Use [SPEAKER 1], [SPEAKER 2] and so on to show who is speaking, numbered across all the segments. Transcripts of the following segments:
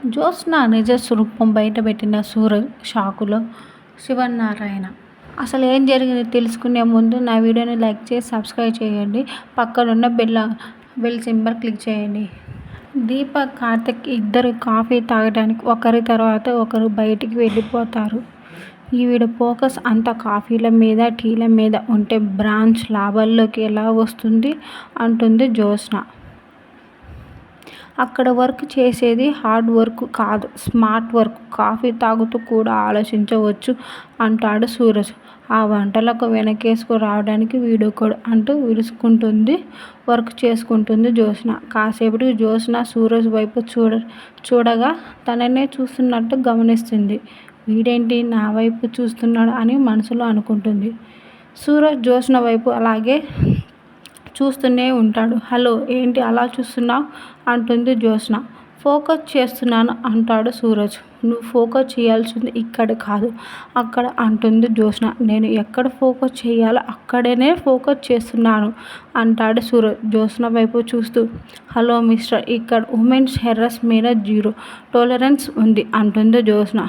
[SPEAKER 1] జ్యోత్స్న నిజ స్వరూపం బయటపెట్టిన సూరజ్ షాకులో శివనారాయణ. అసలు ఏం జరిగింది తెలుసుకునే ముందు నా వీడియోని లైక్ చేసి సబ్స్క్రైబ్ చేయండి. పక్కనున్న బెల్ సింబల్ క్లిక్ చేయండి. దీపక్, కార్తిక్ ఇద్దరు కాఫీ తాగడానికి ఒకరి తర్వాత ఒకరు బయటికి వెళ్ళిపోతారు. ఈవిడ ఫోకస్ అంతా కాఫీల మీద, టీల మీద ఉంటే బ్రాంచ్ లాభాల్లోకి ఎలా వస్తుంది అంటుంది జ్యోత్స్న. అక్కడ వర్క్ చేసేది హార్డ్ వర్క్ కాదు, స్మార్ట్ వర్క్. కాఫీ తాగుతూ కూడా ఆలోచించవచ్చు అంటాడు సూరజ్. ఆ వంటలకు వెనకేసుకు రావడానికి వీడొకడు అంటూ విరుచుకుంటుంది. వర్క్ చేసుకుంటుంది జ్యోత్స్న. కాసేపటికి జ్యోత్స్న సూరజ్ వైపు చూడగా తననే చూస్తున్నట్టు గమనిస్తుంది. వీడేంటి నా వైపు చూస్తున్నాడు అని మనసులో అనుకుంటుంది. సూరజ్ జ్యోత్స్న వైపు అలాగే చూస్తూనే ఉంటాడు. హలో, ఏంటి అలా చూస్తున్నావు అంటుంది జ్యోత్స్న. ఫోకస్ చేస్తున్నాను అంటాడు సూరజ్. నువ్వు ఫోకస్ చేయాల్సింది ఇక్కడ కాదు, అక్కడ అంటుంది జ్యోత్స్న. నేను ఎక్కడ ఫోకస్ చేయాలో అక్కడనే ఫోకస్ చేస్తున్నాను అంటాడు సూరజ్ జ్యోత్స్న వైపు చూస్తూ. హలో మిస్టర్, ఇక్కడ ఉమెన్స్ హెరాస్ మీద 0 టాలరెన్స్ ఉంది అంటుంది జ్యోత్స్న.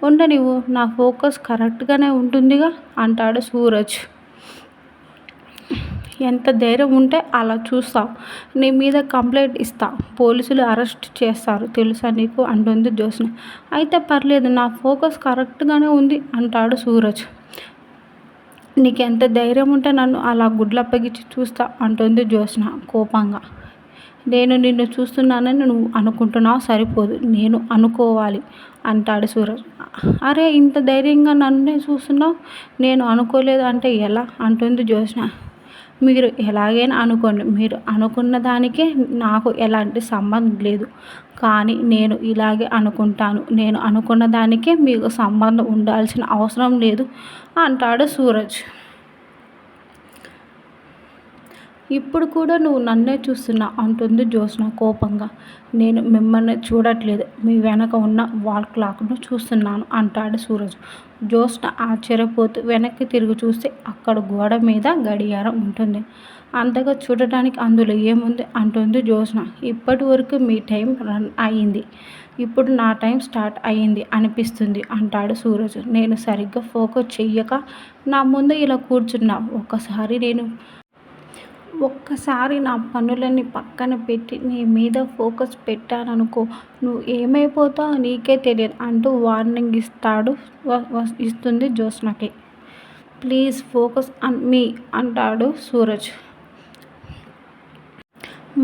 [SPEAKER 1] ఉండనివ్వు, నా ఫోకస్ కరెక్ట్గానే ఉంటుందిగా అంటాడు సూరజ్. ఎంత ధైర్యం ఉంటే అలా చూస్తావు? నీ మీద కంప్లైంట్ ఇస్తా, పోలీసులు అరెస్ట్ చేస్తారు తెలుసా నీకు అంటుంది జ్యోత్స్న. అయితే పర్లేదు, నా ఫోకస్ కరెక్ట్గానే ఉంది అంటాడు సూరజ్. నీకెంత ధైర్యం ఉంటే నన్ను అలా గుడ్లప్పగించి చూస్తా అంటుంది జ్యోత్స్న కోపంగా. నేను నిన్ను చూస్తున్నానని నువ్వు అనుకుంటున్నావు సరిపోదు, నేను అనుకోవాలి అంటాడు సూరజ్. అరే, ఇంత ధైర్యంగా నన్నే చూస్తున్నావు, నేను అనుకోలేదు అంటే ఎలా అంటుంది జ్యోత్స్న. మీరు ఎలాగైనా అనుకోండి, మీరు అనుకున్న దానికే నాకు ఎలాంటి సంబంధం లేదు, కానీ నేను ఇలాగే అనుకుంటాను. నేను అనుకున్న దానికే మీకు సంబంధం ఉండాల్సిన అవసరం లేదు అంటాడు సూరజ్. ఇప్పుడు కూడా నువ్వు నన్నే చూస్తున్నా అంటుంది జ్యోత్స్న కోపంగా. నేను మిమ్మల్ని చూడట్లేదు, మీ వెనక ఉన్న వాల్ క్లాక్ను చూస్తున్నాను అంటాడు సూరజ్. జ్యోత్స్న ఆశ్చర్యపోతూ వెనక్కి తిరిగి చూస్తే అక్కడ గోడ మీద గడియారం ఉంటుంది. అంతగా చూడటానికి అందులో ఏముంది అంటుంది జ్యోత్స్న. ఇప్పటి వరకు మీ టైం రన్ అయ్యింది, ఇప్పుడు నా టైం స్టార్ట్ అయ్యింది అనిపిస్తుంది అంటాడు సూరజ్. నేను సరిగ్గా ఫోకస్ చెయ్యక నా ముందు ఇలా కూర్చున్నా. ఒక్కసారి నా పనులన్నీ పక్కన పెట్టి నీ మీద ఫోకస్ పెట్టాననుకో, నువ్వు ఏమైపోతావో నీకే తెలియదు అంటూ వార్నింగ్ ఇస్తుంది జ్యోత్స్నకి. ప్లీజ్ ఫోకస్ ఆన్ మీ అంటాడు సూరజ్.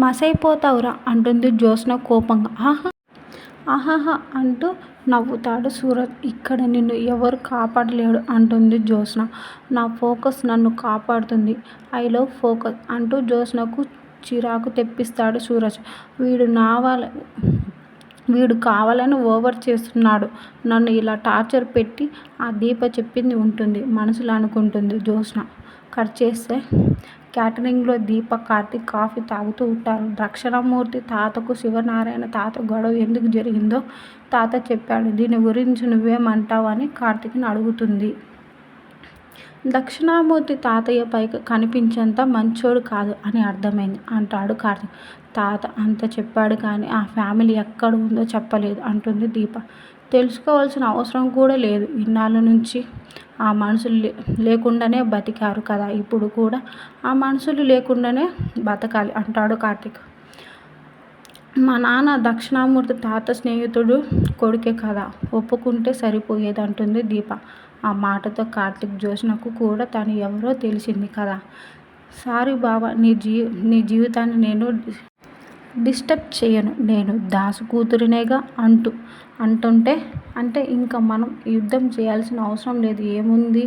[SPEAKER 1] మసైపోతావురా అంటుంది జ్యోత్స్న కోపంగా. ఆహాహా అంటూ నవ్వుతాడు సూరజ్. ఇక్కడ నిన్ను ఎవరు కాపాడలేడు అంటుంది జ్యోత్స్న. నా ఫోకస్ నన్ను కాపాడుతుంది. ఐ లవ్ ఫోకస్ అంటూ జ్యోత్స్నకు చిరాకు తెప్పిస్తాడు సూరజ్. వీడు కావాలని ఓవర్ చేస్తున్నాడు, నన్ను ఇలా టార్చర్ పెట్టి. ఆ దీప చెప్పింది ఉంటుంది మనసులో అనుకుంటుంది జ్యోత్స్న. కట్ చేస్తే క్యాటరింగ్లో దీప, కార్తిక్ కాఫీ తాగుతూ ఉంటారు. దక్షిణామూర్తి తాతకు శివనారాయణ తాత గొడవ ఎందుకు జరిగిందో తాత చెప్పాడు. దీని గురించి నువ్వేమంటావు అని కార్తిక్ని అడుగుతుంది. దక్షిణామూర్తి తాతయ్య పైకి కనిపించేంత మంచోడు కాదు అని అర్థమైంది అంటాడు కార్తిక్. తాత అంత చెప్పాడు కానీ ఆ ఫ్యామిలీ ఎక్కడ ఉందో చెప్పలేదు అంటుంది దీప. తెలుసుకోవాల్సిన అవసరం కూడా లేదు, ఇన్నాళ్ళ నుంచి ఆ మనుషులు లేకుండానే బతికారు కదా, ఇప్పుడు కూడా ఆ మనుషులు లేకుండానే బతకాలి అంటాడు కార్తిక్. మా నాన్న దక్షిణామూర్తి తాత స్నేహితుడు కొడుకే కదా, ఒప్పుకుంటే సరిపోయేది అంటుంది దీప. ఆ మాటతో కార్తిక్ జ్యోత్స్నకు కూడా తను ఎవరో తెలిసింది కదా. సారీ బావా, నీ జీవితాన్ని నేను డిస్టర్బ్ చేయను, నేను దాసు కూతురినేగా అంటే ఇంకా మనం యుద్ధం చేయాల్సిన అవసరం లేదు. ఏముంది,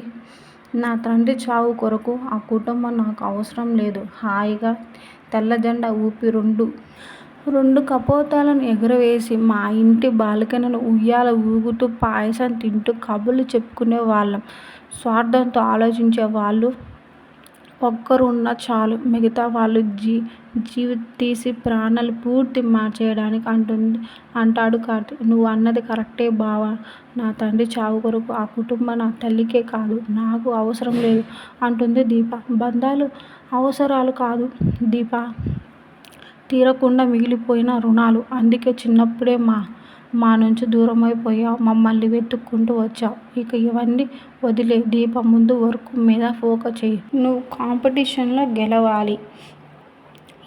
[SPEAKER 1] నా తండ్రి చావు కొరకు ఆ కుటుంబం నాకు అవసరం లేదు. హాయిగా తెల్ల జెండా ఊపి రెండు కపోతాలను ఎగురవేసి మా ఇంటి బాల్కనీలో ఉయ్యాల ఊగుతూ పాయసం తింటూ కబుర్లు చెప్పుకునే వాళ్ళం. స్వార్థంతో ఆలోచించే వాళ్ళు ఒక్కరు ఉన్నా చాలు, మిగతా వాళ్ళు జీవి తీసి ప్రాణాలు పూర్తి మార్చేయడానికి అంటాడు కార్తిక్. నువ్వు అన్నది కరెక్టే బావా, నా తండ్రి చావు కొరకు ఆ కుటుంబం నా తల్లికే కాదు నాకు అవసరం లేదు అంటుంది దీప. బంధాలు అవసరాలు కాదు దీప, తీరకుండా మిగిలిపోయిన రుణాలు. అందుకే చిన్నప్పుడే మా నుంచి దూరమైపోయావు. మమ్మల్ని వెతుక్కుంటూ వచ్చావు. ఇక ఇవన్నీ వదిలే. దీప ముందు వర్క్ మీద ఫోకస్ చెయ్యి. నువ్వు కాంపిటీషన్లో గెలవాలి.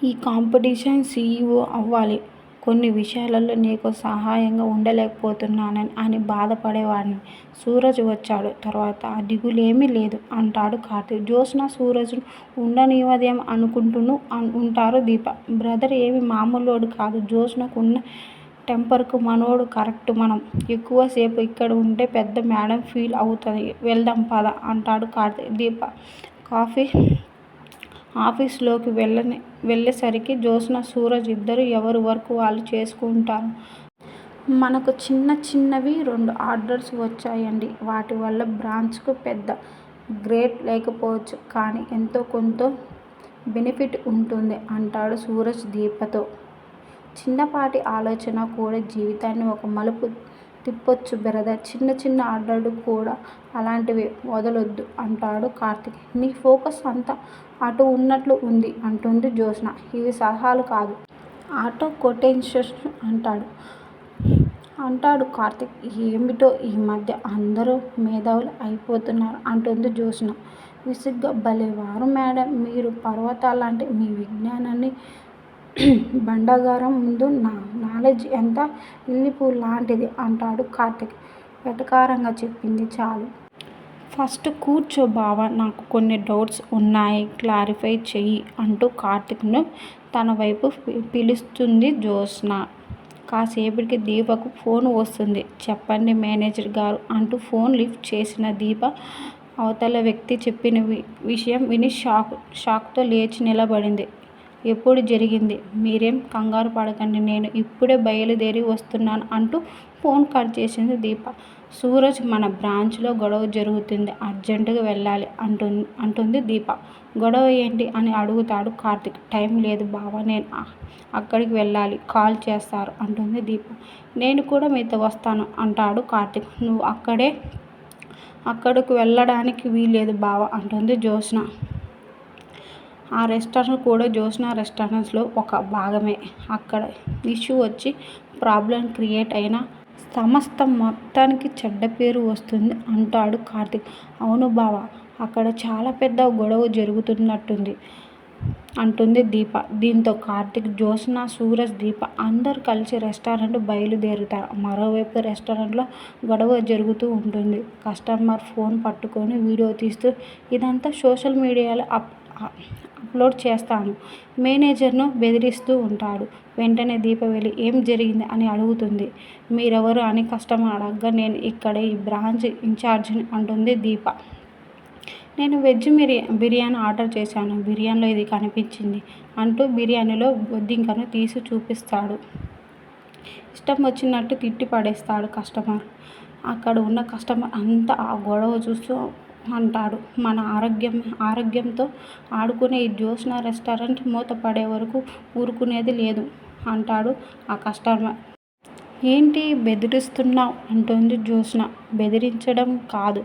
[SPEAKER 1] ఈ కాంపిటీషన్ CEO అవ్వాలి. కొన్ని విషయాలలో నీకు సహాయంగా ఉండలేకపోతున్నానని అని బాధపడేవాడిని. సూరజ్ వచ్చాడు తర్వాత దిగులేమీ లేదు అంటాడు కార్తీక్. జ్యోత్స్న సూరజ్ను ఉండనివ్వదేమో అనుకుంటూను ఉంటారు దీప. బ్రదర్ ఏమీ మామూలోడు కాదు. జ్యోత్స్నకు ఉన్న టెంపర్కు మనోడు కరెక్ట్. మనం ఎక్కువసేపు ఇక్కడ ఉంటే పెద్ద మేడం ఫీల్ అవుతుంది. వెళ్దాం పద అంటాడు కార్తీక్. దీప ఆఫీస్లోకి వెళ్ళేసరికి జ్యోత్స్న సూరజ్ ఇద్దరు ఎవరి వర్క్ వాళ్ళు చేసుకుంటారు. మనకు చిన్నవి 2 ఆర్డర్స్ వచ్చాయండి. వాటి వల్ల బ్రాంచ్కు పెద్ద గ్రేట్ లేకపోవచ్చు. కానీ ఎంతో కొంత బెనిఫిట్ ఉంటుంది అంటాడు సూరజ్ దీపతో. చిన్నపాటి ఆలోచన కూడా జీవితాన్ని ఒక మలుపు తిప్పొచ్చు బ్రదర్. చిన్న ఆర్డర్లు కూడా అలాంటివి వదలొద్దు అంటాడు కార్తీక్. నీ ఫోకస్ అంతా అటు ఉన్నట్లు ఉంది అంటుంది జ్యోత్స్న. ఇవి సలహాలు కాదు. ఆటో కొటేషన్స్ అంటాడు కార్తీక్. ఏమిటో ఈ మధ్య అందరూ మేధావులు అయిపోతున్నారు అంటుంది జ్యోత్స్న విసుగ్గా. భలేవారు మేడం మీరు. పర్వతాల్లాంటి మీ విజ్ఞానాన్ని బండాగారం ముందు నా నాలెడ్జ్ ఎంత ఇల్లిపువ్వు లాంటిది అంటాడు కార్తీక్. వెటకారంగా చెప్పింది చాలు. ఫస్ట్ కూర్చో బావా. నాకు కొన్ని డౌట్స్ ఉన్నాయి. క్లారిఫై చెయ్యి అంటూ కార్తీక్ను తన వైపు పిలుస్తుంది జ్యోత్స్న. కాసేపటికి దీపకు ఫోన్ వస్తుంది. చెప్పండి మేనేజర్ గారు అంటూ ఫోన్ లిఫ్ట్ చేసిన దీప అవతల వ్యక్తి చెప్పిన విషయం విని షాక్తో లేచి నిలబడింది. ఎప్పుడు జరిగింది? మీరేం కంగారు పడకండి. నేను ఇప్పుడే బయలుదేరి వస్తున్నాను అంటూ ఫోన్ కట్ చేసింది దీప. సూరజ్ మన బ్రాంచ్లో గొడవ జరుగుతుంది. అర్జెంటుగా వెళ్ళాలి అంటుంది దీప. గొడవ ఏంటి అని అడుగుతాడు కార్తీక్. టైం లేదు బావా. నేను అక్కడికి వెళ్ళాలి. కాల్ చేస్తారు అంటుంది దీప. నేను కూడా మీతో వస్తాను అంటాడు కార్తీక్. నువ్వు అక్కడికి వెళ్ళడానికి వీల్లేదు బావా అంటుంది జ్యోత్స్న. ఆ రెస్టారెంట్ కూడా జ్యోత్స్న రెస్టారెంట్స్లో ఒక భాగమే. అక్కడ ఇష్యూ వచ్చి ప్రాబ్లం క్రియేట్ అయిన సంస్థ మొత్తానికి చెడ్డ పేరు వస్తుంది అంటాడు కార్తీక్. అవును బావా. అక్కడ చాలా పెద్ద గొడవ జరుగుతున్నట్టుంది అంటుంది దీప. దీంతో కార్తీక్, జ్యోత్స్న, సూరజ్, దీప అందరూ కలిసి రెస్టారెంట్ బయలుదేరుతారు. మరోవైపు రెస్టారెంట్లో గొడవ జరుగుతూ ఉంటుంది. కస్టమర్ ఫోన్ పట్టుకొని వీడియో తీస్తూ ఇదంతా సోషల్ మీడియాలో అప్లోడ్ చేస్తాను మేనేజర్ను బెదిరిస్తూ ఉంటాడు. వెంటనే దీప వెళ్ళి ఏం జరిగింది అని అడుగుతుంది. మీరెవరు అని కస్టమర్ అడగ్గా నేను ఇక్కడ ఈ బ్రాంచ్ ఇన్ఛార్జిని అంటుంది దీప. నేను వెజ్ బిర్యానీ ఆర్డర్ చేశాను. బిర్యానీలో ఇది కనిపించింది అంటూ బిర్యానీలో బొద్దింకను తీసి చూపిస్తాడు. ఇష్టం వచ్చినట్టు తిట్టి పడేస్తాడు కస్టమర్. అక్కడ ఉన్న కస్టమర్ అంతా ఆ గొడవ చూస్తూ అంటాడు. మన ఆరోగ్యంతో ఆడుకునే ఈ జ్యోత్స్న రెస్టారెంట్ మూతపడే వరకు ఊరుకునేది లేదు అంటాడు ఆ కస్టమర్. ఏంటి బెదిరిస్తున్నావు అంటుంది జ్యోత్స్న. బెదిరించడం కాదు,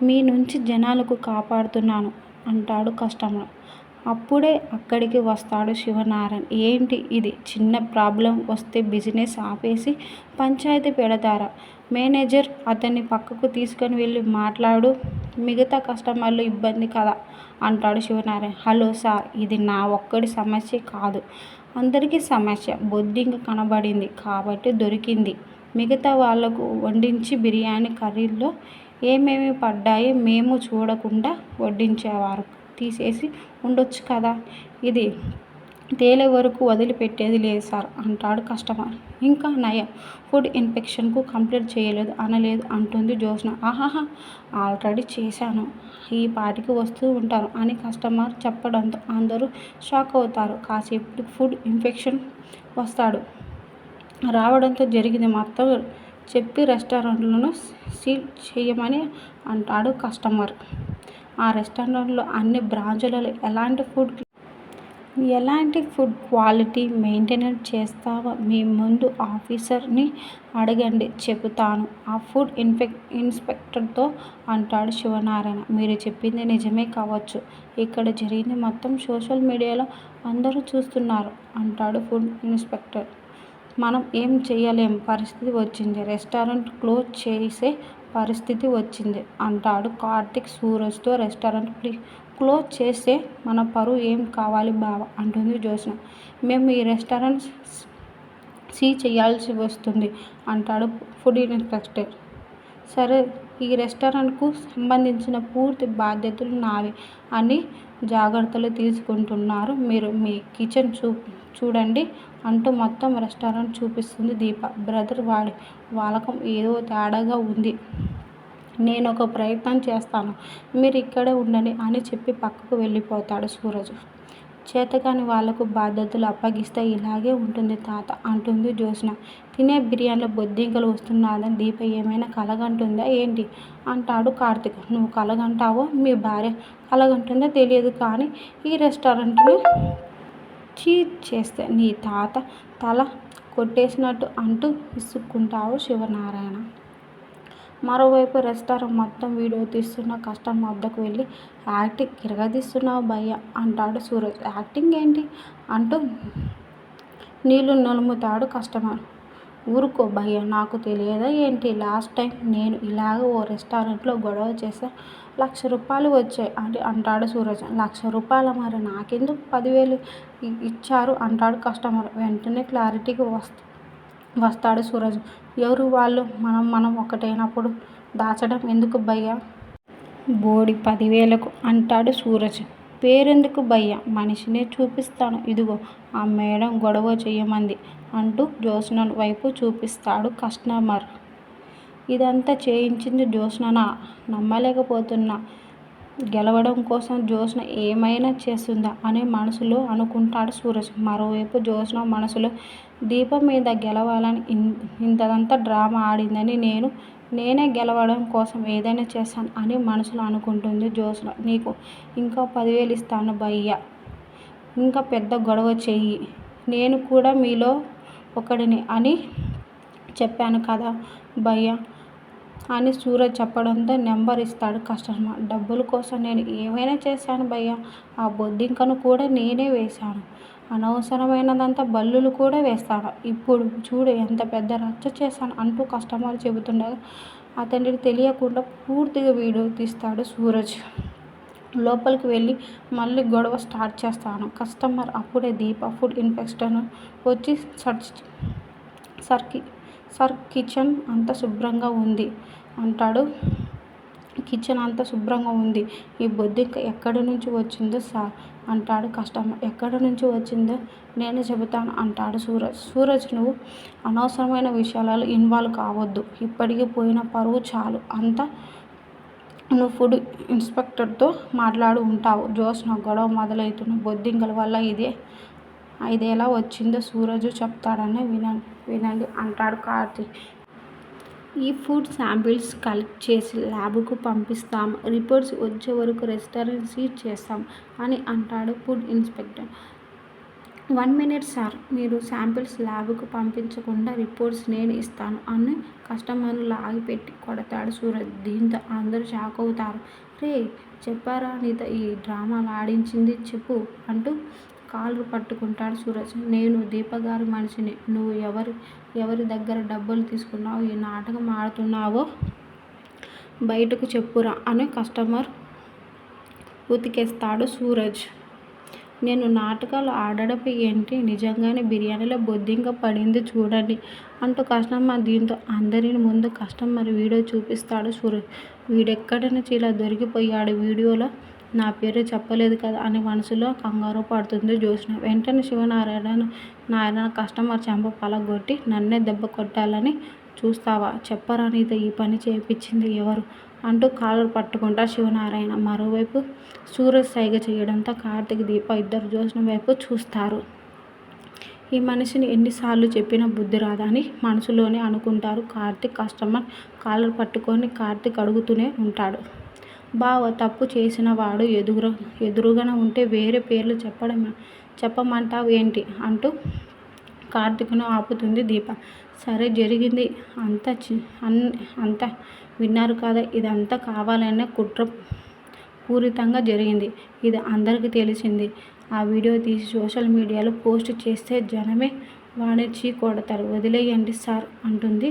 [SPEAKER 1] మీ నుంచి జనాలకు కాపాడుతున్నాను అంటాడు కస్టమర్. అప్పుడే అక్కడికి వస్తాడు శివనారాయణ. ఏంటి ఇది? చిన్న ప్రాబ్లం వస్తే బిజినెస్ ఆపేసి పంచాయతీ పెడతారా? మేనేజర్ అతన్ని పక్కకు తీసుకొని వెళ్ళి మాట్లాడు. మిగతా కస్టమర్లు ఇబ్బంది కదా అంటాడు శివనారాయణ. హలో సార్, ఇది నా ఒక్కడి సమస్య కాదు, అందరికీ సమస్య. బొద్దింక కనబడింది కాబట్టి దొరికింది. మిగతా వాళ్లకు వడ్డించి బిర్యానీ కర్రీలో ఏమేమి పడ్డాయి మేము చూడకుండా వడ్డించేవారు తీసేసి ఉండొచ్చు కదా. ఇది తేలే వరకు వదిలిపెట్టేది లేదు సార్ అంటాడు కస్టమర్. ఇంకా నయం, ఫుడ్ ఇన్స్పెక్షన్కు కంప్లీట్ చేయలేదు అనలేదు అంటుంది జ్యోత్స్న. ఆహాహా, ఆల్రెడీ చేశాను, ఈ పాటికి వస్తూ ఉంటారు అని కస్టమర్ చెప్పడంతో అందరూ షాక్ అవుతారు. కాసేపటికి ఫుడ్ ఇన్స్పెక్షన్ వస్తాడు. రావడంతో జరిగింది మొత్తం చెప్పి రెస్టారెంట్లను సీల్ చేయమని అంటాడు కస్టమర్. ఆ రెస్టారెంట్లో అన్ని బ్రాంచులలో ఎలాంటి ఫుడ్ ఎలాంటి ఫుడ్ క్వాలిటీ మెయింటైన్ చేస్తావో మీ ముందు ఆఫీసర్ని అడగండి చెబుతాను ఆ ఫుడ్ ఇన్స్పెక్టర్తో అంటాడు శివనారాయణ. మీరు చెప్పింది నిజమే కావచ్చు. ఇక్కడ జరిగింది మొత్తం సోషల్ మీడియాలో అందరూ చూస్తున్నారు అంటాడు ఫుడ్ ఇన్స్పెక్టర్. మనం ఏం చెయ్యలేం పరిస్థితి వచ్చింది. రెస్టారెంట్ క్లోజ్ చేసే పరిస్థితి వచ్చింది అంటాడు కార్తీక్ సూరజ్తో. రెస్టారెంట్ క్లోజ్ చేస్తే మన పరువు ఏం కావాలి బావా అంటుంది జ్యోత్స్న. మేము ఈ రెస్టారెంట్ సీజ్ చేయాల్సి వస్తుంది అంటాడు ఫుడ్ ఇన్స్పెక్టర్. సరే, ఈ రెస్టారెంట్కు సంబంధించిన పూర్తి బాధ్యతలు నావి. అన్ని జాగ్రత్తలు తీసుకుంటున్నారు మీరు. మీ కిచెన్ చూడండి అంటూ మొత్తం రెస్టారెంట్ చూపిస్తుంది దీప. బ్రదర్, వాడి వాలకం ఏదో తేడాగా ఉంది. నేను ఒక ప్రయత్నం చేస్తాను. మీరు ఇక్కడే ఉండండి అని చెప్పి పక్కకు వెళ్ళిపోతాడు సూరజ్. చేతకాని వాళ్లకు బాధ్యతలు అప్పగిస్తే ఇలాగే ఉంటుంది తాత అంటుంది జ్యోత్స్న. తినే బిర్యానీలో బొద్దింకలు వస్తున్నాదని దీప ఏమైనా కలగంటుందా ఏంటి అంటాడు కార్తీక్. నువ్వు కలగంటావో మీ భార్య కలగంటుందో తెలియదు కానీ ఈ రెస్టారెంట్ను చీజ్ చేస్తే నీ తాత తల కొట్టేసినట్టు అంటూ విసుక్కుంటాడు శివనారాయణ. మరోవైపు రెస్టారెంట్ మొత్తం వీడియో తీస్తున్న కస్టమర్ వద్దకు వెళ్ళి యాక్టింగ్ కిరగదీస్తున్నావు భయ్యా అంటాడు సూరజ్. యాక్టింగ్ ఏంటి అంటూ నీళ్లు నలుముతాడు కస్టమర్. ఊరుకో భయ్యా, నాకు తెలియదా ఏంటి? లాస్ట్ టైం నేను ఇలాగ ఓ రెస్టారెంట్లో గొడవ చేస్తే ₹1,00,000 వచ్చాయి అని అంటాడు సూరజ్. ₹1,00,000 మరి నాకెందుకు 10,000 ఇచ్చారు అంటాడు కస్టమర్. వెంటనే క్లారిటీకి వస్తాడు సూరజ్. ఎవరు వాళ్ళు? మనం ఒకటైనప్పుడు దాచడం ఎందుకు భయ్యా? బోడి 10,000కు అంటాడు సూరజ్. పేరెందుకు భయ్యా? మనిషినే చూపిస్తాను ఇదిగో ఆ మేడం గొడవ చెయ్యమంది అంటూ జ్యోత్స్న వైపు చూపిస్తాడు కస్టమర్. ఇదంతా చేయించింది జ్యోత్స్ననా? నమ్మలేకపోతున్నా. గెలవడం కోసం జ్యోత్స్న ఏమైనా చేస్తుందా అని మనసులో అనుకుంటాడు సూరజ్. మరోవైపు జ్యోత్స్న మనసులో దీప మీద గెలవాలని ఇంతంతా డ్రామా ఆడిందని నేనే గెలవడం కోసం ఏదైనా చేస్తాను అని మనసులో అనుకుంటుంది జ్యోత్స్న. నీకు ఇంకో 10,000 ఇస్తాను భయ్యా. ఇంకా పెద్ద గొడవ చెయ్యి. నేను కూడా మీలో ఒకడిని అని చెప్పాను కదా భయ్యా అని సూరజ్ చెప్పడంతో నెంబర్ ఇస్తాడు కస్టమర్. డబ్బుల కోసం నేను ఏమైనా చేశాను భయ్యా. ఆ బొద్దింకను కూడా నేనే వేశాను. అనవసరమైనదంతా బల్లులు కూడా వేస్తాను. ఇప్పుడు చూడు ఎంత పెద్ద రచ్చ చేశాను అంటూ కస్టమర్ చెబుతుండగా అతనికి తెలియకుండా పూర్తిగా వీడియో తీస్తాడు సూరజ్. లోపలికి వెళ్ళి మళ్ళీ గొడవ స్టార్ట్ చేస్తాను. కస్టమర్. అప్పుడే దీప ఫుడ్ ఇన్స్పెక్టర్ వచ్చి సార్ కిచెన్ అంతా శుభ్రంగా ఉంది అంటాడు. కిచెన్ అంతా శుభ్రంగా ఉంది. ఈ బొద్దింక ఎక్కడి నుంచి వచ్చిందో సార్ అంటాడు కస్టమర్. ఎక్కడి నుంచి వచ్చిందో నేను చెబుతాను అంటాడు సూరజ్. సూరజ్, నువ్వు అనవసరమైన విషయాలలో ఇన్వాల్వ్ కావద్దు. ఇప్పటికీ పోయిన పరువు చాలు. అంతా నువ్వు ఫుడ్ ఇన్స్పెక్టర్తో మాట్లాడి ఉంటావు. జ్యోత్స్న గొడవ మొదలవుతున్న బొద్దింకల వల్ల ఇదెలా వచ్చిందో సూరజ్ చెప్తాడని వినండి అంటాడు కార్తీక్. ఈ ఫుడ్ శాంపిల్స్ కలెక్ట్ చేసి ల్యాబ్కు పంపిస్తాం. రిపోర్ట్స్ వచ్చే వరకు రెస్టారెంట్ సీజ్ చేస్తాం అని అంటాడు ఫుడ్ ఇన్స్పెక్టర్. 1 మినిట్ సార్, మీరు శాంపిల్స్ ల్యాబ్కు పంపించకుండా రిపోర్ట్స్ నేను ఇస్తాను అని కస్టమర్ను లాగిపెట్టి కొడతాడు సూరజ్. దీంతో అందరూ షాక్ అవుతారు. రే, చెప్పారా నీతో ఈ డ్రామాలు ఆడించింది చెప్పు అంటూ కాలర్ పట్టుకుంటాడు సూరజ్. నేను దీపగారి మనిషిని. నువ్వు ఎవరి దగ్గర డబ్బులు తీసుకున్నావో ఈ నాటకం ఆడుతున్నావో బయటకు చెప్పురా అని కస్టమర్ ఉతికేస్తాడు సూరజ్. నేను నాటకాలు ఆడడం ఏంటి? నిజంగానే బిర్యానీలో బొద్దింక పడింది చూడండి అంటూ కస్టమర్. దీంతో అందరి ముందు కస్టమర్ వీడియో చూపిస్తాడు సూరజ్. వీడెక్కడి నుంచి ఇలా దొరికిపోయాడు? వీడియోలో నా పేరు చెప్పలేదు కదా అని మనసులో కంగారు పడుతుంది జ్యోత్స్న. వెంటనే శివనారాయణ కస్టమర్ చెంప పలగొట్టి నన్నే దెబ్బ కొట్టాలని చూస్తావా? చెప్పరా నీతో ఈ పని చేయించింది ఎవరు అంటూ కాలర్ పట్టుకుంటా శివనారాయణ. మరోవైపు సూరజ్ సైగ చేయడంతో కార్తీక్, దీప ఇద్దరు జ్యోత్స్న వైపు చూస్తారు. ఈ మనిషిని ఎన్నిసార్లు చెప్పినా బుద్ధి రాదా అని మనసులోనే అనుకుంటారు కార్తీక్. కస్టమర్ కాలర్ పట్టుకొని కార్తీక్ అడుగుతూనే ఉంటాడు. బావ, తప్పు చేసిన వాడు ఎదురుగా ఉంటే వేరే పేర్లు చెప్పమంటావు ఏంటి అంటూ కార్తీక్ను ఆపుతుంది దీప. సరే జరిగింది అంతా విన్నారు కదా, ఇదంతా కావాలనే కుట్ర పూరితంగా జరిగింది. ఇది అందరికీ తెలిసింది. ఆ వీడియో తీసి సోషల్ మీడియాలో పోస్ట్ చేస్తే జనమే వాడిని చీ కొడతారు. వదిలేయండి సార్ అంటుంది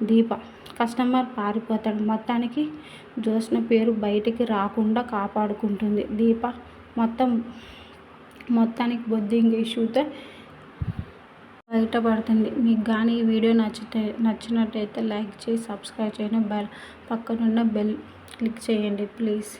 [SPEAKER 1] దీప. కస్టమర్ పారిపోతాడు. మొత్తానికి జ్యోత్స్న పేరు బయటికి రాకుండా కాపాడుకుంటుంది దీప. మొత్తానికి బొద్దింక ఇష్యూతో బయటపడుతుంది. మీకు కానీ ఈ వీడియో నచ్చినట్టయితే లైక్ చేసి సబ్స్క్రైబ్ చేయండి. పక్కనున్న బెల్ క్లిక్ చేయండి ప్లీజ్.